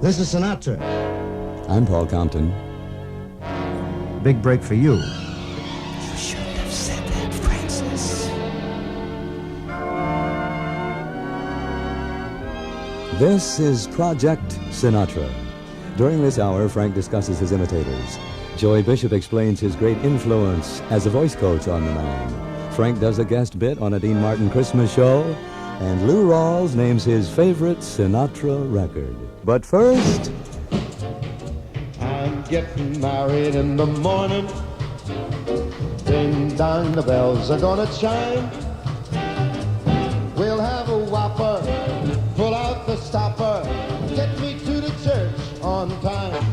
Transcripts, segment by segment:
This is Sinatra. I'm Paul Compton. Big break for you. You shouldn't have said that, Francis. This is Project Sinatra. During this hour, Frank discusses his imitators. Joey Bishop explains his great influence as a voice coach on the man. Frank does a guest bit on a Dean Martin Christmas show. And Lou Rawls names his favorite Sinatra record. But first... I'm getting married in the morning. Ding dong, the bells are gonna chime. We'll have a whopper, pull out the stopper, get me to the church on time.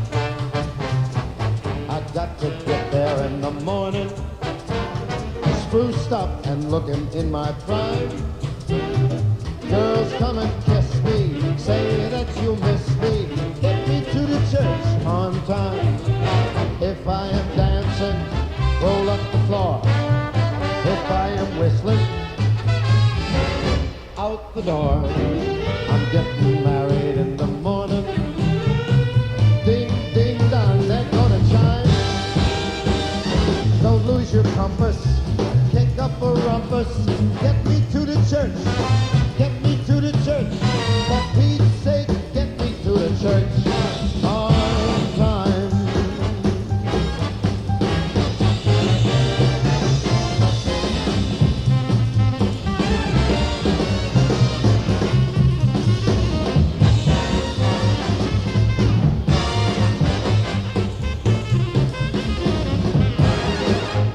I got to get there in the morning, spruced up and looking in my prime. Girls, come and kiss me, say that you miss me, get me to the church on time. If I am dancing, roll up the floor. If I am whistling, out the door. I'm getting married in the morning. Ding, ding, dong, they're gonna chime. Don't lose your compass, kick up a rumpus, get me to the church. Get me to the church, for Pete's sake, get me to the church on time.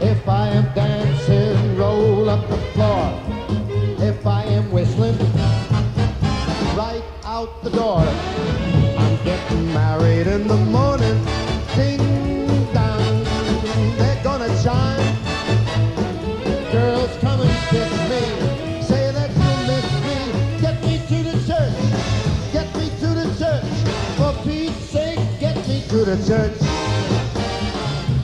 If I am dancing, roll up the floor. If I am whistling, right out the door. I'm getting married in the morning. Ding dong, they're gonna chime. Girls, come and kiss me, say that you miss me. Get me to the church, get me to the church. For Pete's sake, get me to the church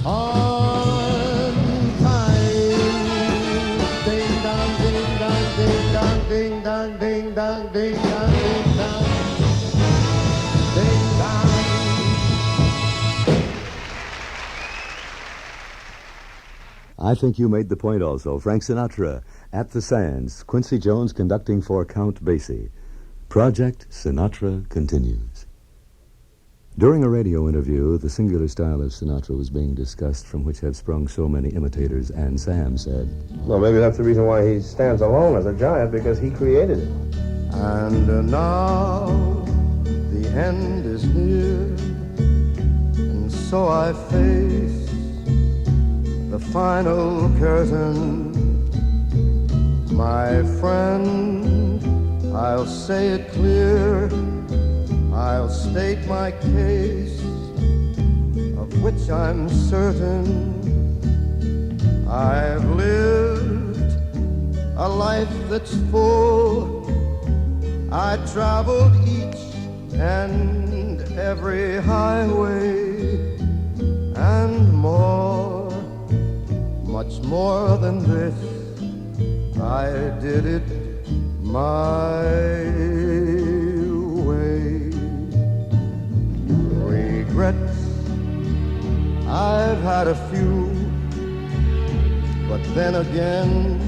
on time. Ding dong, ding dong, ding dong, ding dong, ding dong, ding dong, ding dong, ding dong. I think you made the point also. Frank Sinatra at the Sands, Quincy Jones conducting for Count Basie. Project Sinatra continues. During a radio interview, the singular style of Sinatra was being discussed, from which have sprung so many imitators, and Sam said, Well, maybe that's the reason why he stands alone as a giant, because he created it. And now the end is near, and so I face the final curtain. My friend, I'll say it clear, I'll state my case, of which I'm certain. I've lived a life that's full. I traveled each and every highway, and more, much more than this. I did it my way. Regrets, I've had a few, but then again,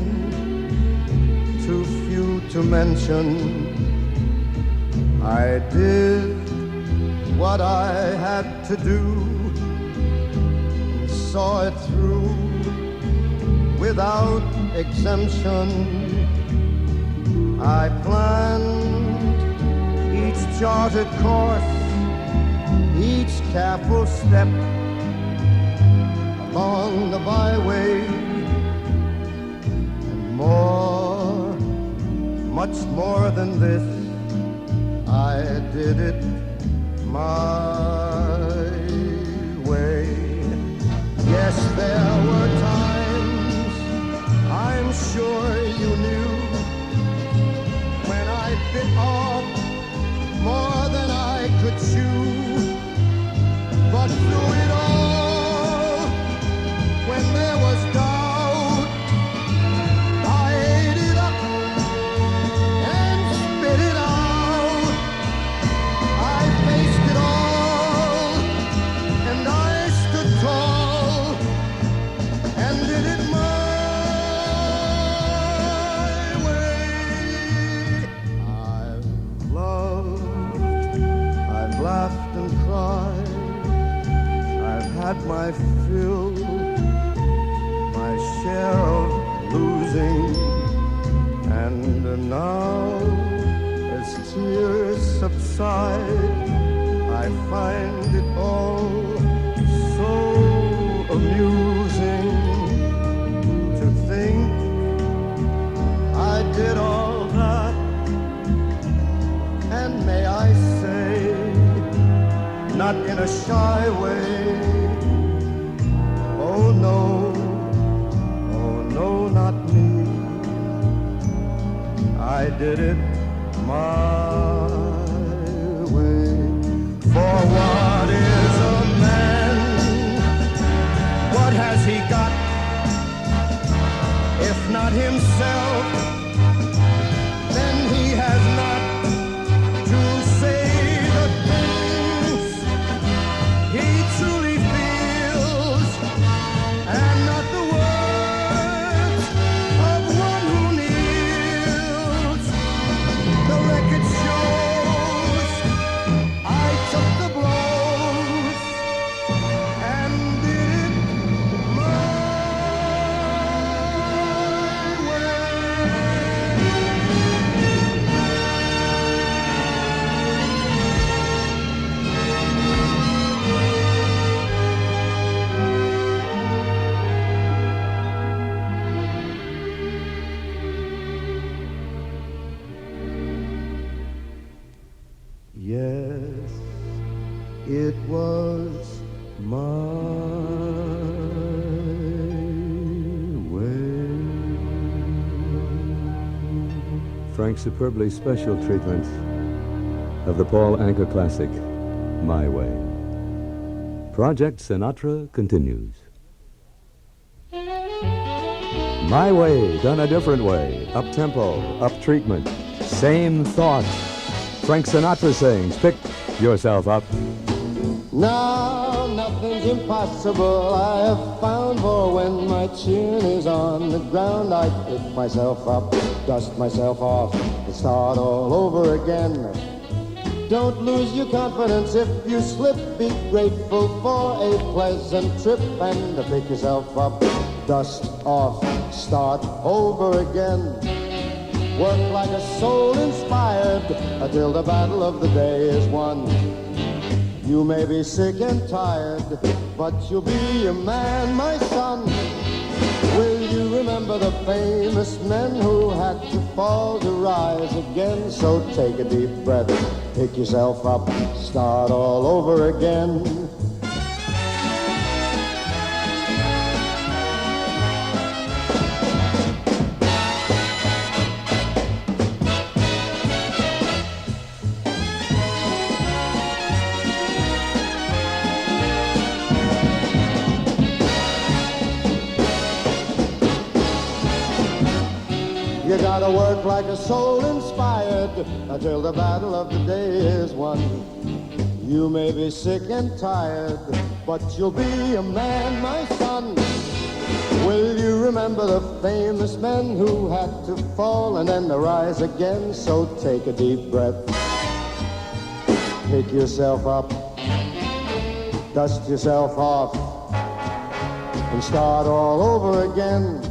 too few to mention. I did what I had to do, and saw it through without exemption. I planned each charted course, each careful step along the byway, and more, much more than this, I did it my way. Yes, there were times, I'm sure you knew, when I bit off more than I could chew. But through it all, when there was doubt, I ate it up and spit it out. I faced it I feel my share of losing, and now as tears subside, I find it all so amusing to think I did all that, and may I say, not in a shy way, oh no, not me. I did it my way. For what is a man? What has he got? If not himself, then he has not to say the things he truly feels, and not the words of one who kneels. The record shows I took the blows and did it my way. Yes, it was my way. Frank's superbly special treatment of the Paul Anka classic, My Way. Project Sinatra continues. My Way, done a different way. Up-tempo, up-treatment, same thought. Frank Sinatra sings, pick yourself up. Now nothing's impossible, I have found, for when my chin is on the ground, I pick myself up, dust myself off, and start all over again. Don't lose your confidence if you slip, be grateful for a pleasant trip, and pick yourself up, dust off, start over again. Work like a soul inspired until the battle of the day is won. You may be sick and tired, but you'll be a man, my son. Will you remember the famous men who had to fall to rise again? So take a deep breath, pick yourself up, start all over again. You gotta work like a soul inspired until the battle of the day is won. You may be sick and tired, but you'll be a man, my son. Will you remember the famous men who had to fall and then to rise again? So take a deep breath, pick yourself up, dust yourself off, and start all over again.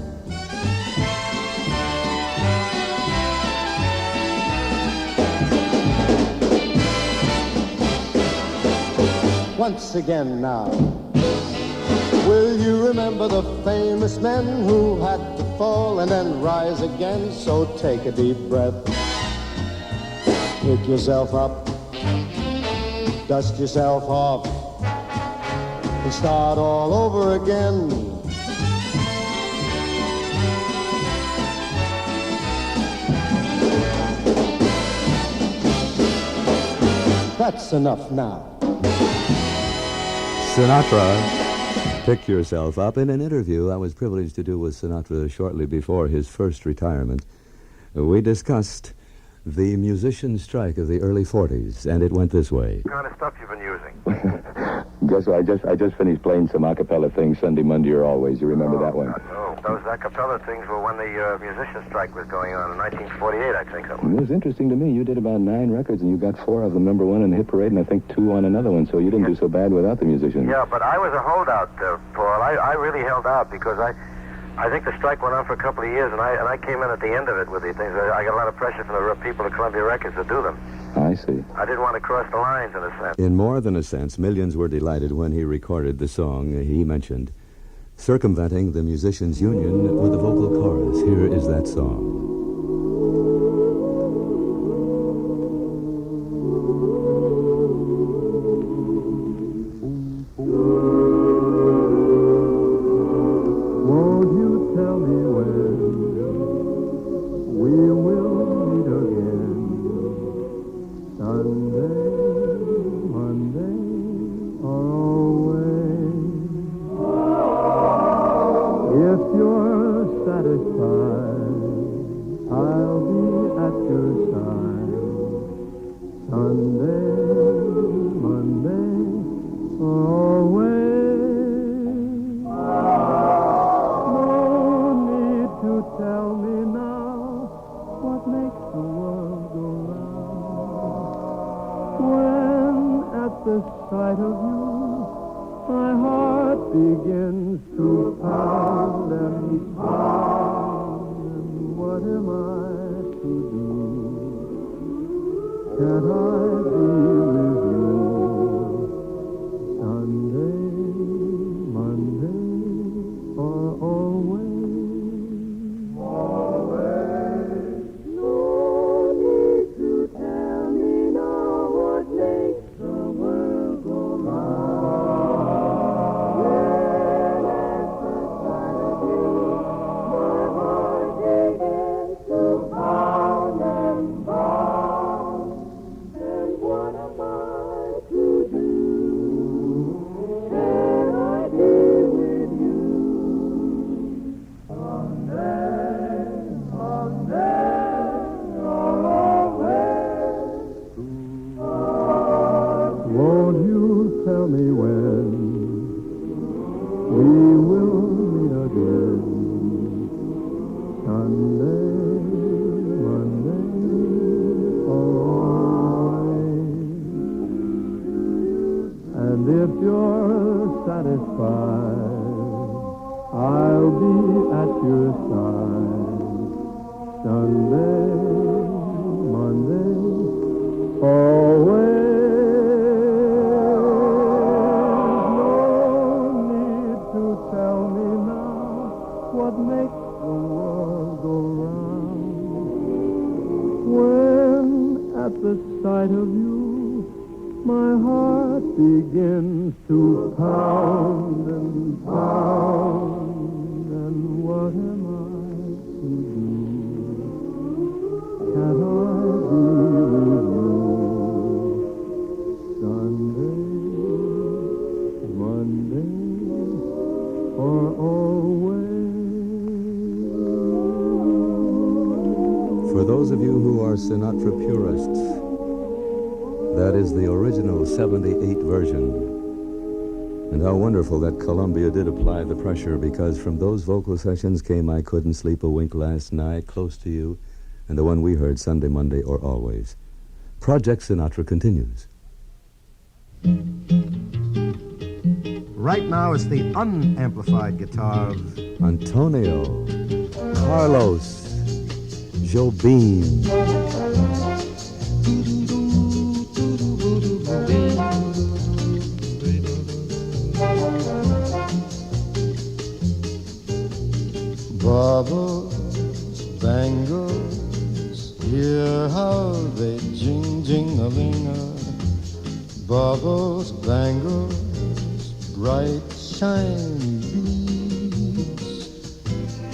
Once again now. Will you remember the famous men who had to fall and then rise again? So take a deep breath, pick yourself up, dust yourself off, and start all over again. That's enough now. Sinatra, pick yourself up. In an interview I was privileged to do with Sinatra shortly before his first retirement, we discussed the musician strike of the early 40s, and it went this way. What kind of stuff you've been using? Guess what? I just finished playing some a cappella things, Sunday, Monday, or Always. You remember that one? God, no. those a cappella things were when the musician strike was going on in 1948, I think. It was interesting to me. You did about 9 records, and you got 4 of them #1 in the hit parade, and I think 2 on another one, so you didn't do so bad without the musicians. Yeah, but I was a holdout, Paul. I really held out because I think the strike went on for a couple of years, and I came in at the end of it with these things. I got a lot of pressure from the people at Columbia Records to do them. I see. I didn't want to cross the lines, in a sense. In more than a sense, millions were delighted when he recorded the song he mentioned, circumventing the musicians' union with a vocal chorus. Here is that song. Won't you tell me when we will meet again? Sunday, Monday, or always? If you're satisfied, I'll be at your side. Sunday, Monday, or always? Tell me now what makes the world go round. When at the sight of you, my heart begins to pound and pound. And what am I to do? Can't I be with you? Sunday, Monday, or always? Tell me when we will meet again. Sunday, Monday, always. And if you're satisfied, I'll be at your side. Sunday, Monday, always. What makes the world go round? When at the sight of you, my heart begins to pound and pound. And what am I to do? Can't I be with you? Sunday, Monday, or always? For those of you who are Sinatra purists, that is the original 78 version. And how wonderful that Columbia did apply the pressure, because from those vocal sessions came I Couldn't Sleep a Wink Last Night, Close to You, and the one we heard, Sunday, Monday, or Always. Project Sinatra continues. Right now it's the unamplified guitar of Antonio, Carlos, Jobim. Bubbles, bangles, hear how they jing-jing-a-ling-a. Bubbles, bangles, bright shiny beads,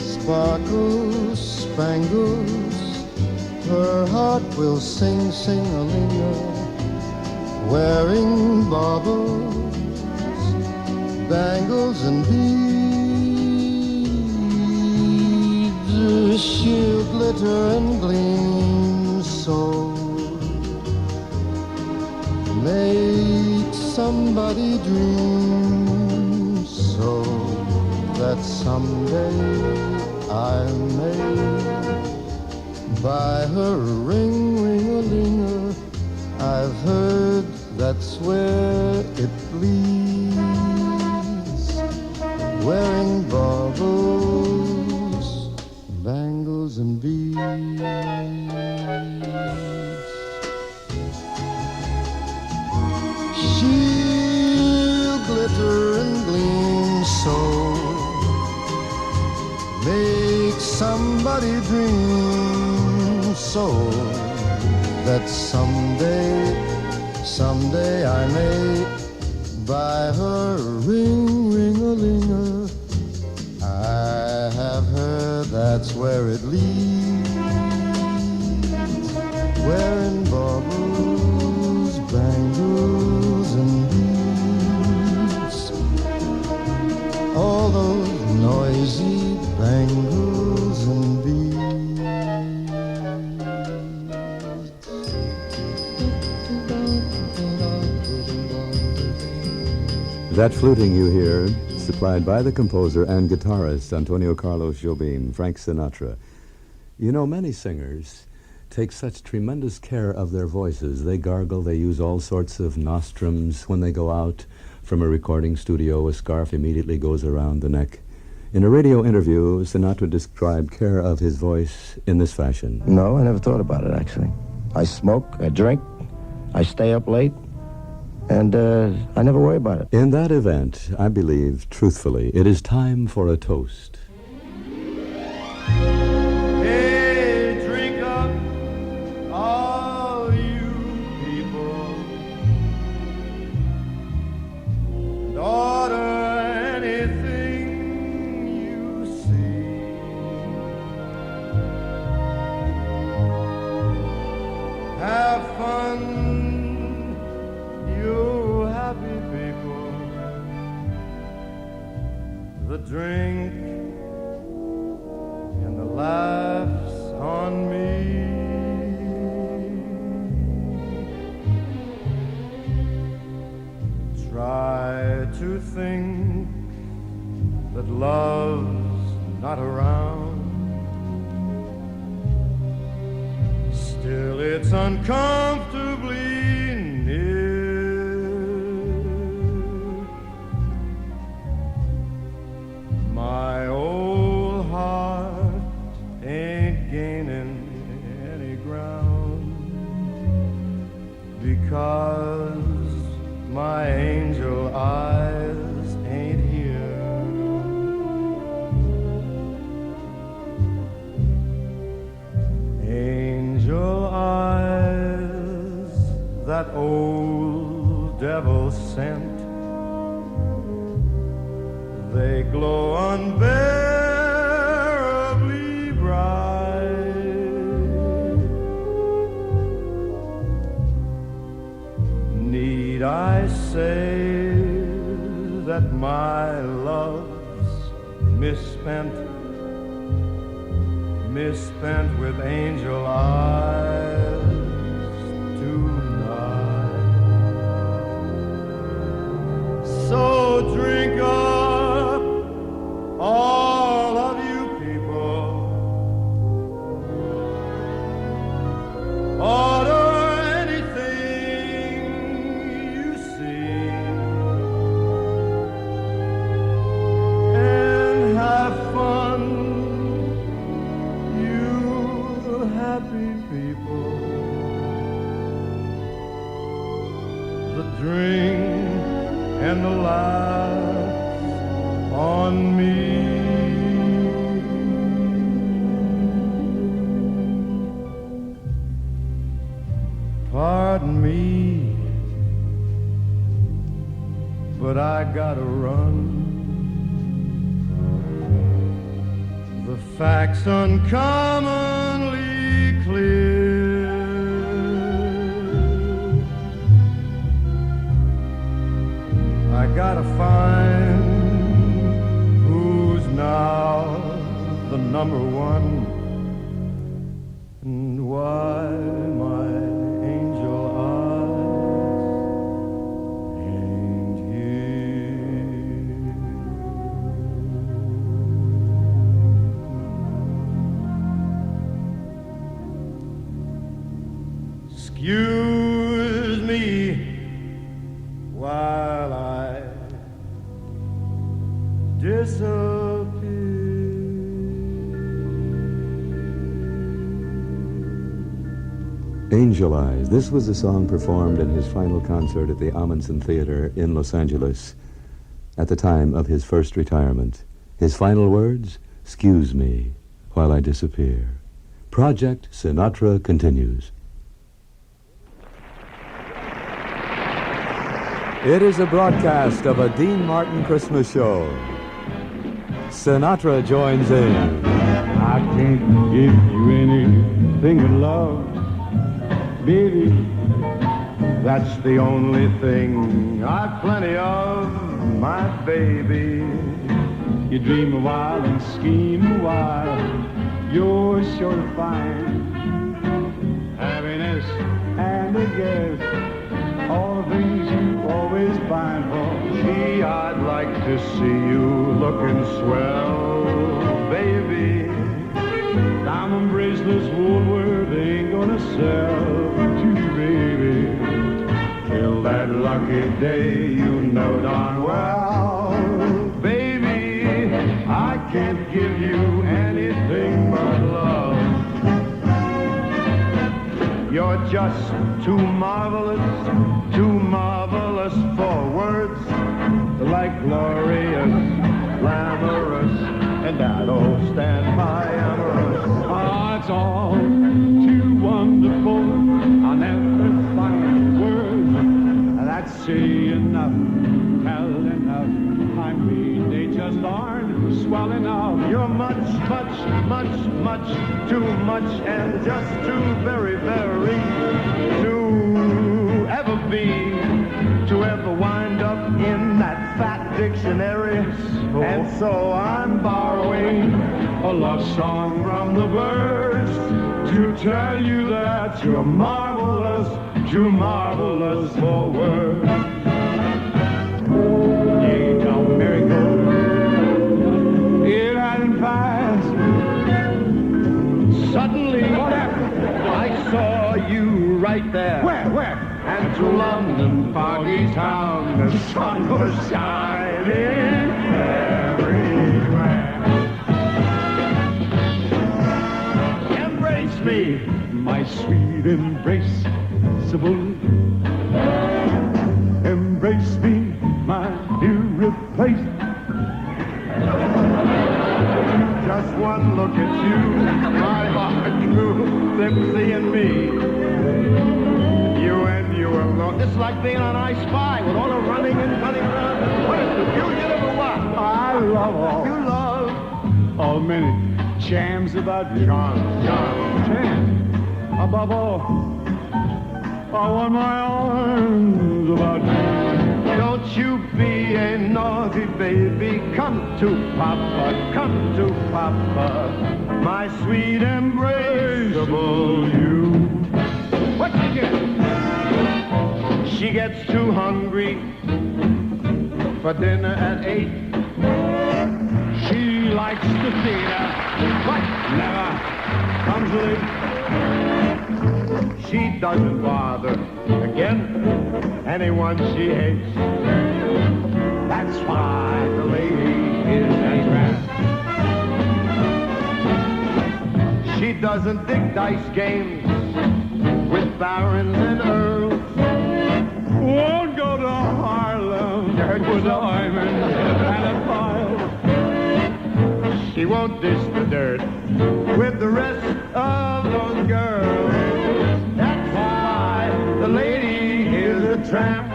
sparkles, spangles, her heart will sing, sing-a-ling-a, wearing baubles, bangles and beads. She'll glitter and gleam so, make somebody dream so. that someday I may buy her ring, ring-a-linger. I've heard that's where it leads, wearing baubles, bangles, and beads. She'll glitter and gleam so, make somebody dream so, that someday I may buy her ring, ring-a-linger. I have heard that's where it leads, wearing baubles, bangles, and beads. All those noisy bangles and beads. That fluting you hear, supplied by the composer and guitarist Antonio Carlos Jobim, Frank Sinatra. You know, many singers take such tremendous care of their voices. They gargle, they use all sorts of nostrums when they go out from a recording studio. A scarf immediately goes around the neck. In a radio interview, Sinatra described care of his voice in this fashion. No, I never thought about it, actually. I smoke, I drink, I stay up late, and I never worry about it. In that event, I believe, truthfully, it is time for a toast. Hey, drink up, all you people, and order anything you see. Have fun, you happy people. The drink and the laughs on me. Try to think that love's not around. Still it's uncomfortably near. My old heart ain't gaining any ground, because my angel eyes ain't here. Angel eyes that old devil sent, they glow unbearably bright. Need I say that my love's misspent with angel eyes tonight? So drink up, all of you people. Order anything you see, and have fun, you happy people. The drink and the laughs on me. Pardon me, but I gotta run. The facts uncommonly clear. I gotta find who's now the number one, and why my angel eyes ain't here. Excuse me while I disappear. Angel Eyes. This was a song performed in his final concert at the Amundsen Theater in Los Angeles at the time of his first retirement. His final words, "Excuse me while I disappear." Project Sinatra continues. It is a broadcast of a Dean Martin Christmas show. Sinatra joins in. I can't give you anything but love, baby. That's the only thing I've plenty of, my baby. You dream a while and scheme a while, you're sure to find happiness and a gift, all the things you always find for. Gee, I'd like to see you looking swell, baby. Diamond bracelets, Woolworth ain't gonna sell to you, baby. Till that lucky day, you know darn well, baby, I can't give you anything but love. You're just too marvelous for words, like glorious, glamorous, and I don't stand by amorous. Oh, it's all too wonderful. I'll never find words that say enough, tell enough. I mean, they just aren't swell enough. You're much, much, much, much too much, and just too very, very to ever wind up in that fat dictionary. And so I'm borrowing a love song from the birds to tell you that you're marvelous, too marvelous for words. Yea, down merry-go, it hadn't passed. Suddenly, what happened? I saw you right there. Where? And to London, foggy town, the sun was shining everywhere. Embrace me, my sweet embraceable. Embrace me, my irreplaceable. Just one look at you, my heart grew sympathy in me. You and you alone. It's like being on I Spy with all the running and running around. What is the beauty of a what? I love all. You love all many jams about you. Jams. Above all, I want my arms about you. Don't you be a naughty baby. Come to Papa, my sweet embraceable you. What you get? She gets too hungry for dinner at 8. She likes the theater, but never comes late. She doesn't bother, again, anyone she hates. That's why the lady is a trap. She doesn't dig dice games with barons and earls. Won't go to Harlem with diamonds and a file. She won't dish the dirt with the rest of those girls. That's why the lady is a tramp.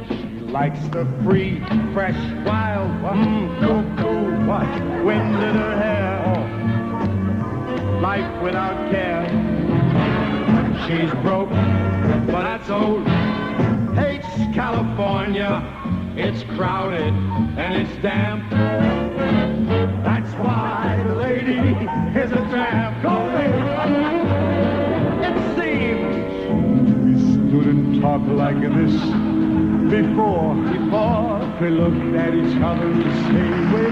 She likes the free, fresh, wild, cool, wind in her hair. Life without care. She's broke, but that's old. Hates California, it's crowded and it's damp. That's why the lady is a tramp. It seems we stood and talked like this before we looked at each other the same way.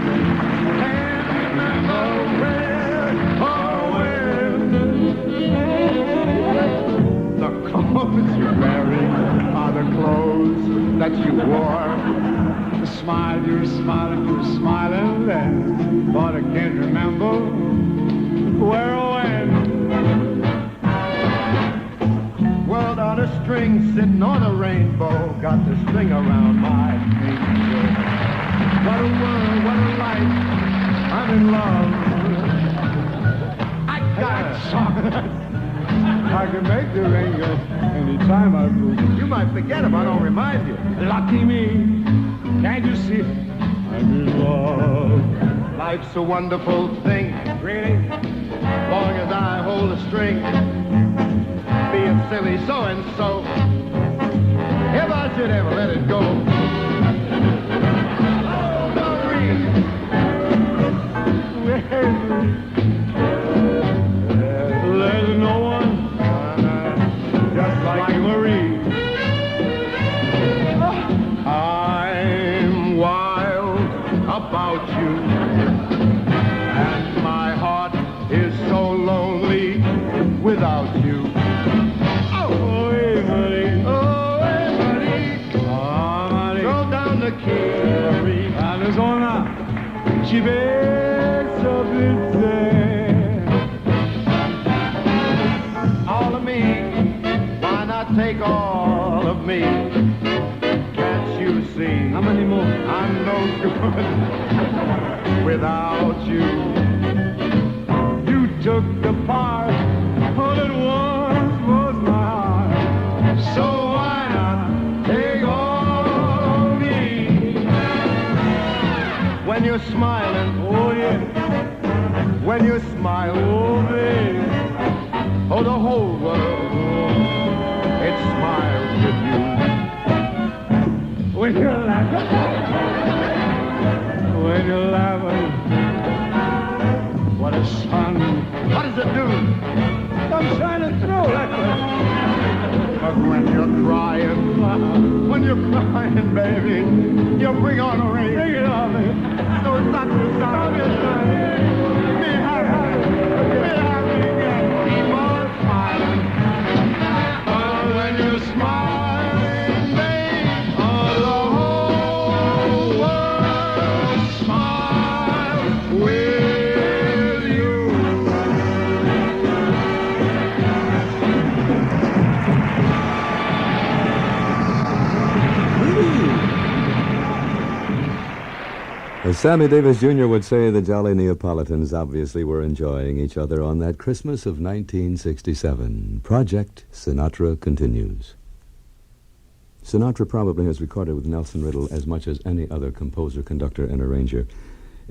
And remember where or when that you wore. The smile, you're smiling then, but I can't remember where or when. World on a string, sitting on a rainbow, got the string around my finger. What a world, what a life, I'm in love. I got a song. I can make the ring go anytime I move. You might forget if I don't remind you. Lucky me, can't you see? I'm in love. Life's a wonderful thing, really. Long as I hold a string, being silly so and so. If I should ever let it go. Oh, Marie. There's no one just like Marie. I'm wild about you, and my heart is so lonely without you. Oh, hey, Marie. Oh, hey, Marie. Oh, Marie. Throw down the key, Marie. Arizona, she begs so all of me, why not take all of me? Can't you see? How many more? I'm no good without you. You took the part that once was my heart. So why not take all of me? When you're smiling, oh yeah. When you're smiling, oh baby. Oh, the whole world, it smiles with you. When you're laughing, what a sun. What does it do? Come shining through like that. But when you're crying, baby, you bring on a rain. Bring it on, baby. So it's not too sorry. Be happy. Be happy again. Keep on smiling. Oh, when you're smiling, babe, oh, the whole world smiles with you. As Sammy Davis Jr. would say, the Jolly Neapolitans obviously were enjoying each other on that Christmas of 1967. Project Sinatra continues. Sinatra probably has recorded with Nelson Riddle as much as any other composer, conductor, and arranger.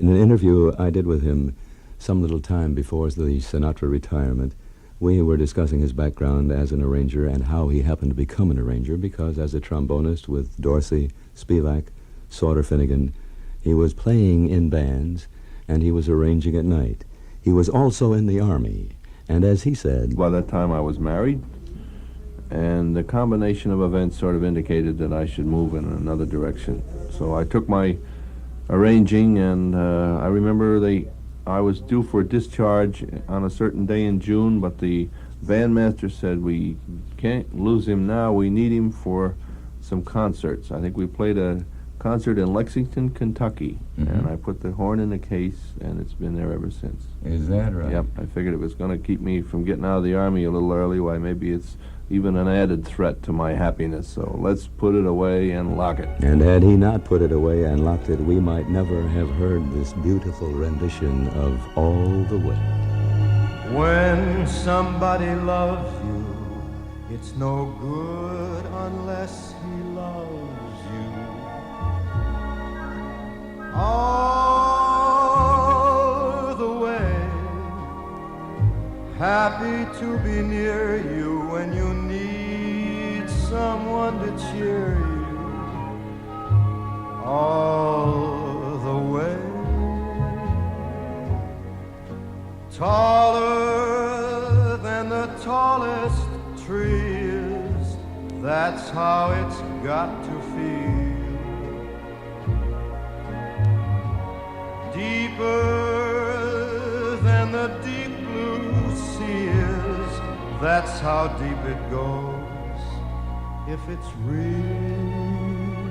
In an interview I did with him some little time before the Sinatra retirement, we were discussing his background as an arranger and how he happened to become an arranger, because as a trombonist with Dorsey, Spivak, Sauter Finnegan, he was playing in bands, and he was arranging at night. He was also in the Army, and as he said... By that time I was married, and the combination of events sort of indicated that I should move in another direction. So I took my arranging, and I remember I was due for discharge on a certain day in June, but the bandmaster said, we can't lose him now, we need him for some concerts. I think we played a concert in Lexington, Kentucky, and I put the horn in the case, and it's been there ever since. Is that right? Yep, I figured it was going to keep me from getting out of the Army a little early. Why, maybe it's even an added threat to my happiness, so let's put it away and lock it. And had he not put it away and locked it, we might never have heard this beautiful rendition of All the Way. When somebody loves you, it's no good unless he loves you. All the way, happy to be near you when you need someone to cheer you. All the way, taller than the tallest tree is, that's how it's got to feel. Deeper than the deep blue sea is, that's how deep it goes, if it's real.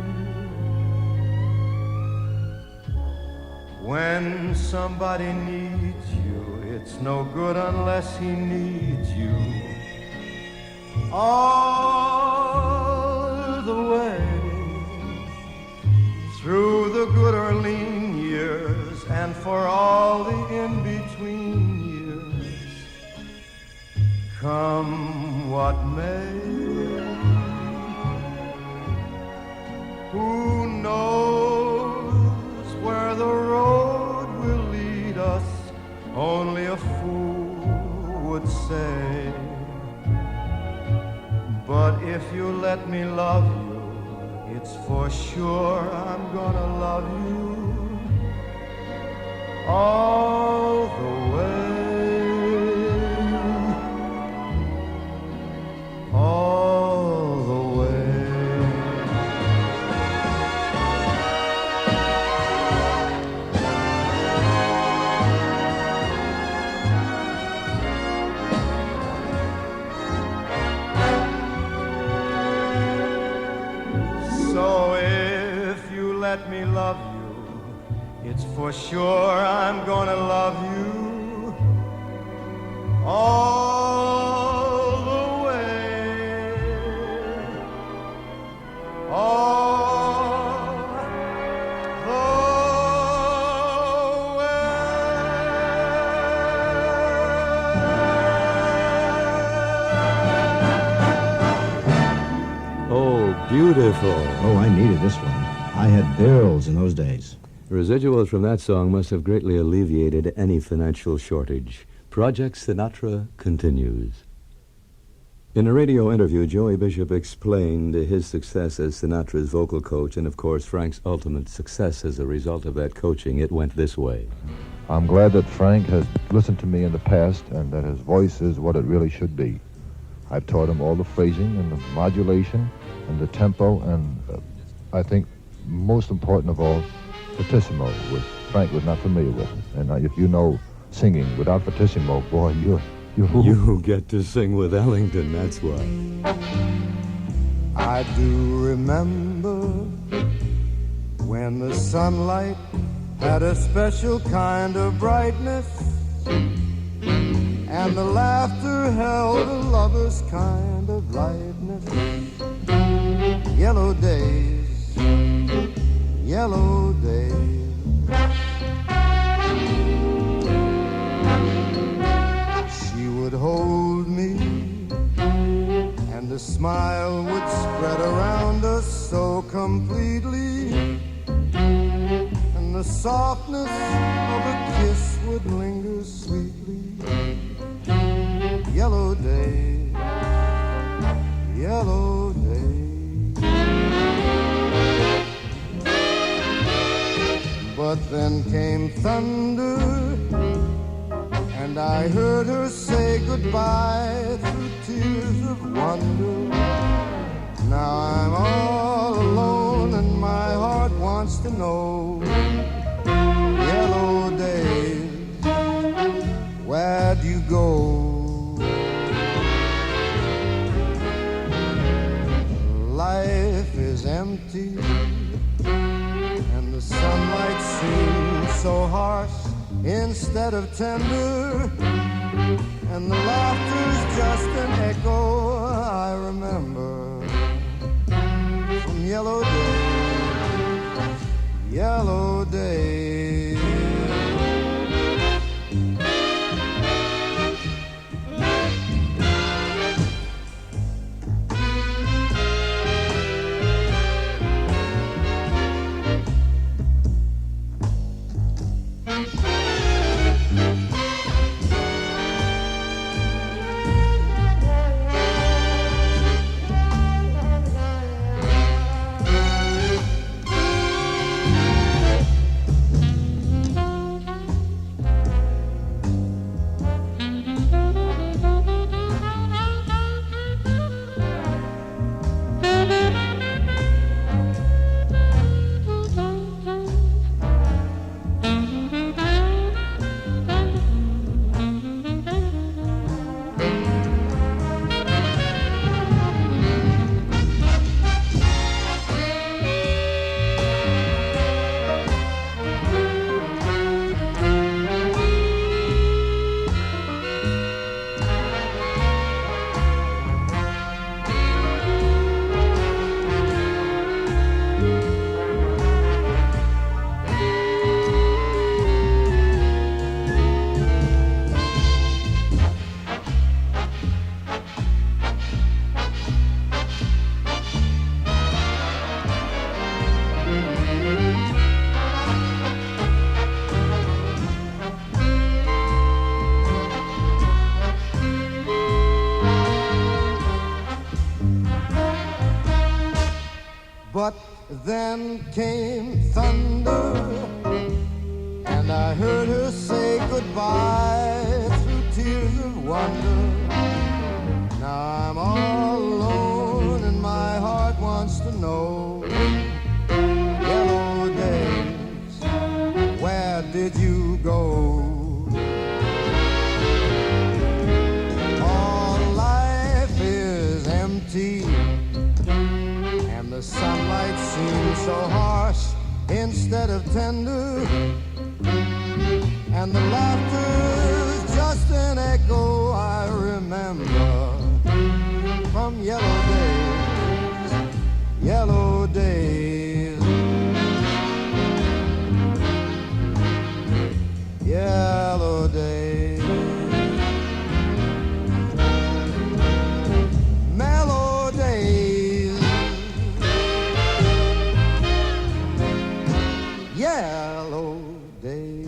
When somebody needs you, it's no good unless he needs you. All the way through the good or lean years, and for all the in-between years, come what may. Who knows where the road will lead us? Only a fool would say. But if you let me love you, it's for sure I'm gonna love you all the way. All the way. So if you let me love you, it's for sure I'm gonna love you all the way. All the Oh, beautiful. Oh, I needed this one. I had bills in those days. Residuals from that song must have greatly alleviated any financial shortage. Project Sinatra continues. In a radio interview, Joey Bishop explained his success as Sinatra's vocal coach and, of course, Frank's ultimate success as a result of that coaching. It went this way. I'm glad that Frank has listened to me in the past and that his voice is what it really should be. I've taught him all the phrasing and the modulation and the tempo, and I think most important of all, fortissimo, which Frank was not familiar with. And if you know singing without fortissimo, boy, you get to sing with Ellington, that's why. I do remember when the sunlight had a special kind of brightness, and the laughter held a lover's kind of lightness. Yellow days, yellow days. She would hold me, and a smile would spread around us so completely, and the softness of a kiss would linger sweetly. Yellow days, yellow days. But then came thunder, and I heard her say goodbye through tears of wonder. Now I'm all alone and my heart wants to know. Yellow days, where'd you go? Life is empty, and the sunlight seems so harsh instead of tender, and the laughter's just an echo I remember from yellow days, yellow days. But then came thunder, and I heard her say goodbye through tears of wonder. Now I'm all alone and my heart wants to know, yellow days, where did you go? All life is empty, and the sunlight seems so harsh instead of tender, and the laughter's just an echo I remember from yellow days, yellow days, yellow days, mellow days, yellow days.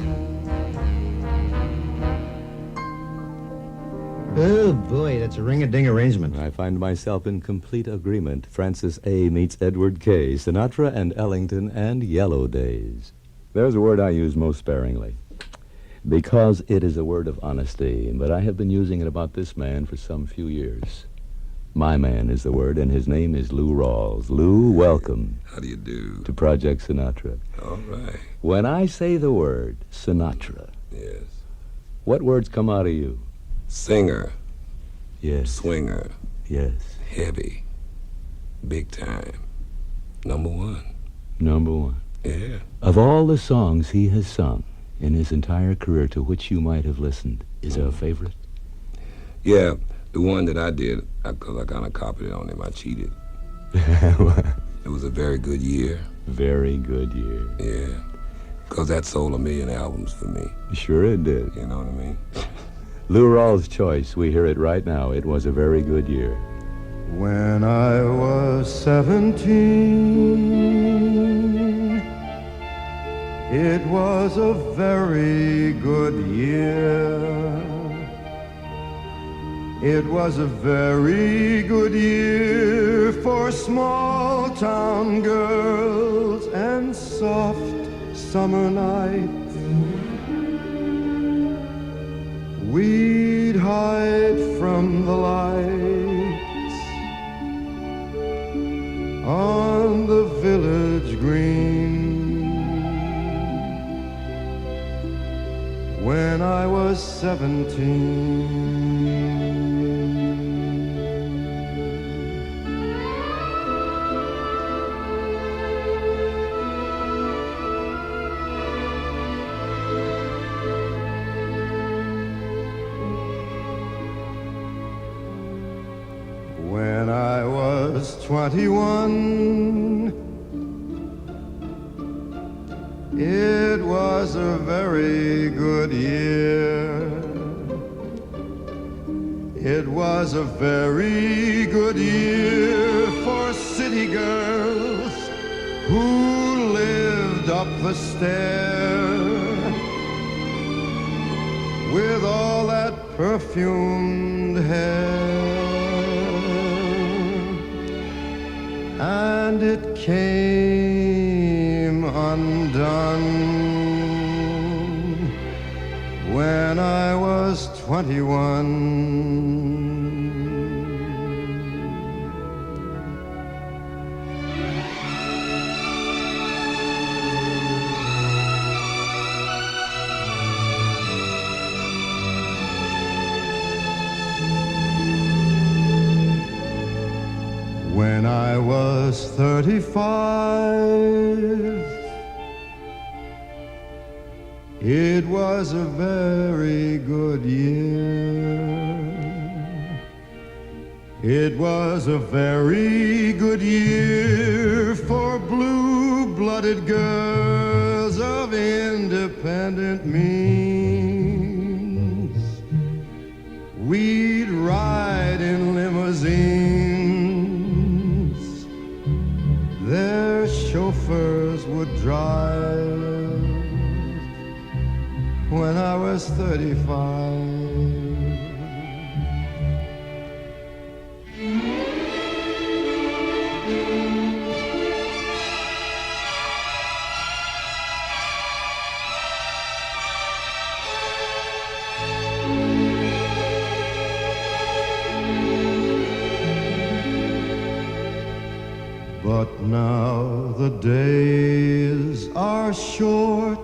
Oh boy, that's a ring-a-ding arrangement. I find myself in complete agreement. Francis A. meets Edward K., Sinatra and Ellington, and Yellow Days. There's a word I use most sparingly, because it is a word of honesty, but I have been using it about this man for some few years. My man is the word, and his name is Lou Rawls. Lou, welcome. How do you do? To Project Sinatra. All right. When I say the word Sinatra, Yes. what words come out of you? Singer, Yes. swinger, Yes. heavy, big time, number one. Number one. Yeah. Of all the songs he has sung in his entire career to which you might have listened, is there a favorite? Yeah, the one that I did, because I kind of copied it on him, I cheated. It was a very good year. Very good year. Yeah. Because that sold 1 million albums for me. Sure it did. You know what I mean? Lou Rawls' choice, we hear it right now. It was a very good year. When I was 17, it was a very good year. It was a very good year for small town girls and soft summer nights. We'd hide from the lights on the village green. When I was 17, when I was 21, it was a very good year. It was a very good year for city girls who lived up the stair with all that perfumed hair. And it came undone when I was 21. When I was 35, it was a very good year. It was a very good year for blue-blooded girls of independent means. We'd ride in limousines. Their chauffeurs would drive when I was 35. But now the days are short.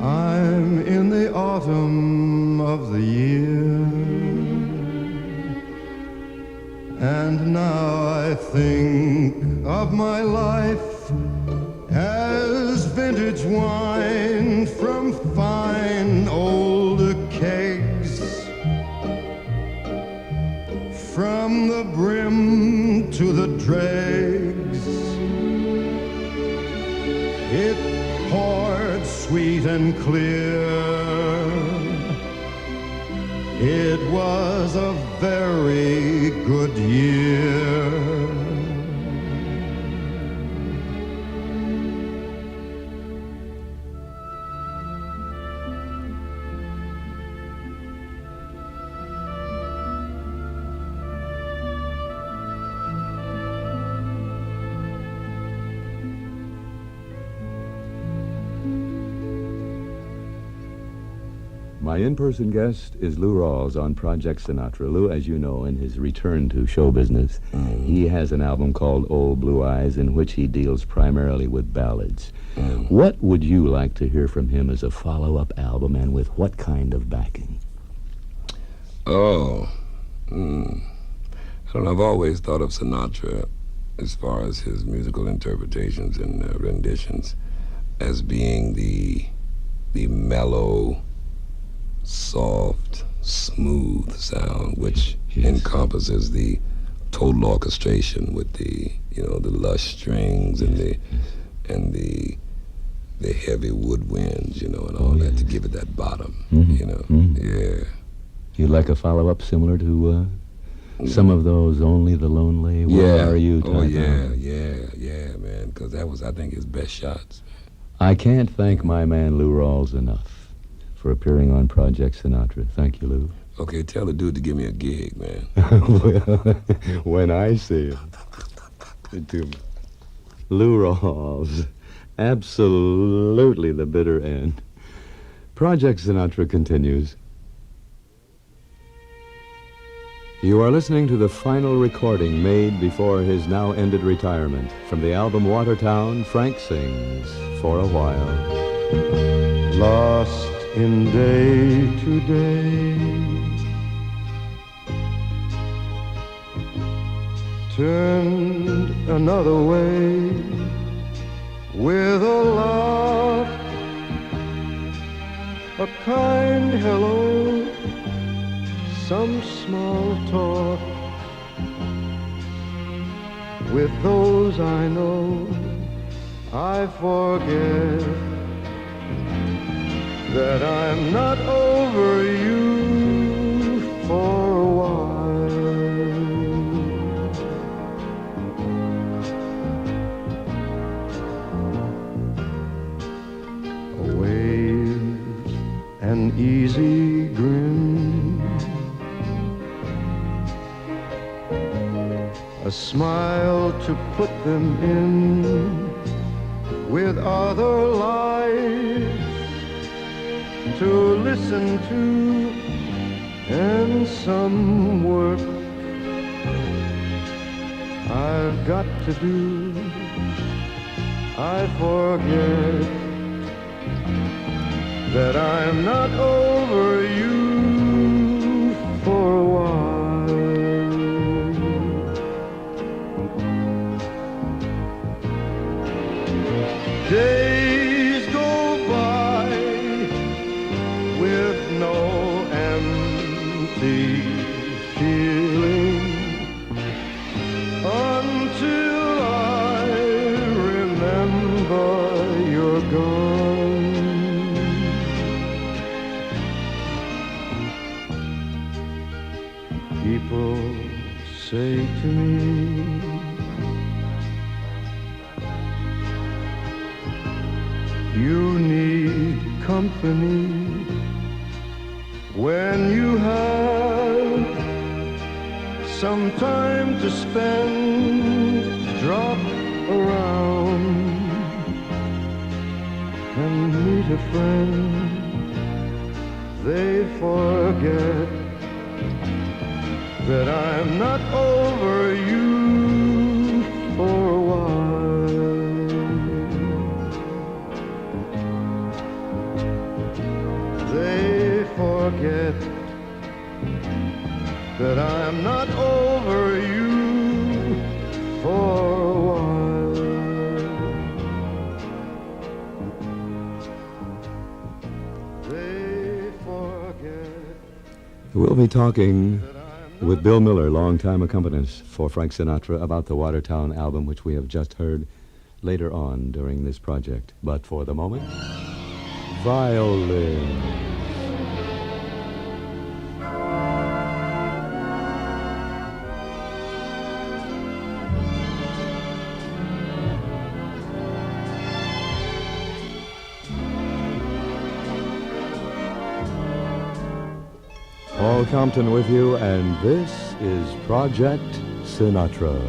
I'm in the autumn of the year, and now I think of my life as vintage wine from fine old kegs, from the brim to the dregs. It poured sweet and clear. It was a very good year. My in-person guest is Lou Rawls on Project Sinatra. Lou, as you know, in his return to show business, he has an album called Old Blue Eyes in which he deals primarily with ballads. What would you like to hear from him as a follow-up album, and with what kind of backing? I don't know. I've always thought of Sinatra, as far as his musical interpretations and renditions, as being the mellow, soft, smooth sound, which encompasses the total orchestration with the lush strings and the heavy woodwinds, and all that to give it that bottom, Yeah. You'd like a follow-up similar to some of those Only the Lonely, Where Are You? Oh, yeah, man, because that was, I think, his best shots. I can't thank my man Lou Rawls enough for appearing on Project Sinatra. Thank you, Lou. Okay, tell the dude to give me a gig, man. When I see him. Lou Rawls. Absolutely the bitter end. Project Sinatra continues. You are listening to the final recording made before his now ended retirement. From the album Watertown, Frank sings For a While. Lost in day to day, turned another way, with a laugh, a kind hello, some small talk, with those I know, I forget that I'm not over you for a while. A wave, an easy grin, a smile to put them in with other lives to listen to, and some work I've got to do. I forget that I'm not over you for a while. Days go by with no empty feeling until I remember you're gone. People say to me, you need company when you have some time to spend. Drop around and meet a friend. They forget that I'm not over you for a while. They forget that I'm not over you for a while. They forget. We'll be talking with Bill Miller, longtime accompanist for Frank Sinatra, about the Watertown album, which we have just heard, later on during this project. But for the moment, violin. Paul Compton with you, and this is Project Sinatra.